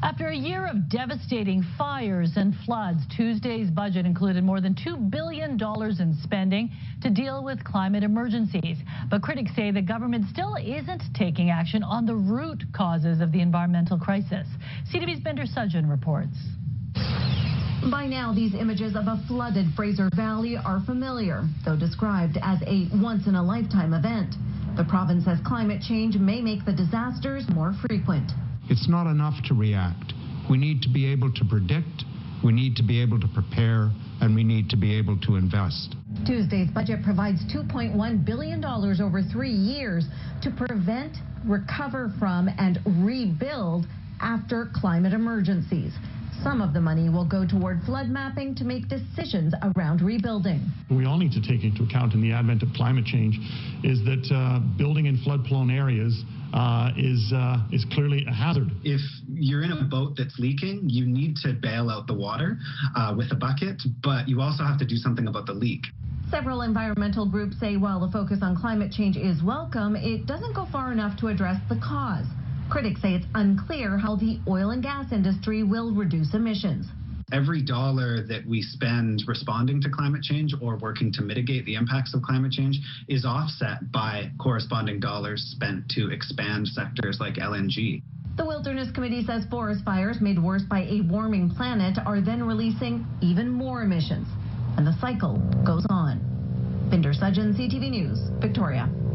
After a year of devastating fires and floods, Tuesday's budget included more than $2 billion in spending to deal with climate emergencies. But critics say the government still isn't taking action on the root causes of the environmental crisis. CTV's Binder Sudjan reports. By now, these images of a flooded Fraser Valley are familiar, though described as a once-in-a-lifetime event. The province says climate change may make the disasters more frequent. It's not enough to react. We need to be able to predict, we need to be able to prepare, and we need to be able to invest. Tuesday's budget provides $2.1 billion over 3 years to prevent, recover from, and rebuild after climate emergencies. Some of the money will go toward flood mapping to make decisions around rebuilding. We all need to take into account in the advent of climate change is that building in flood-prone areas is clearly a hazard. If you're in a boat that's leaking, you need to bail out the water with a bucket, but you also have to do something about the leak. Several environmental groups say while the focus on climate change is welcome, it doesn't go far enough to address the cause. Critics say it's unclear how the oil and gas industry will reduce emissions. Every dollar that we spend responding to climate change or working to mitigate the impacts of climate change is offset by corresponding dollars spent to expand sectors like LNG. The Wilderness Committee says forest fires made worse by a warming planet are then releasing even more emissions. And the cycle goes on. Binder Sudjan, CTV News, Victoria.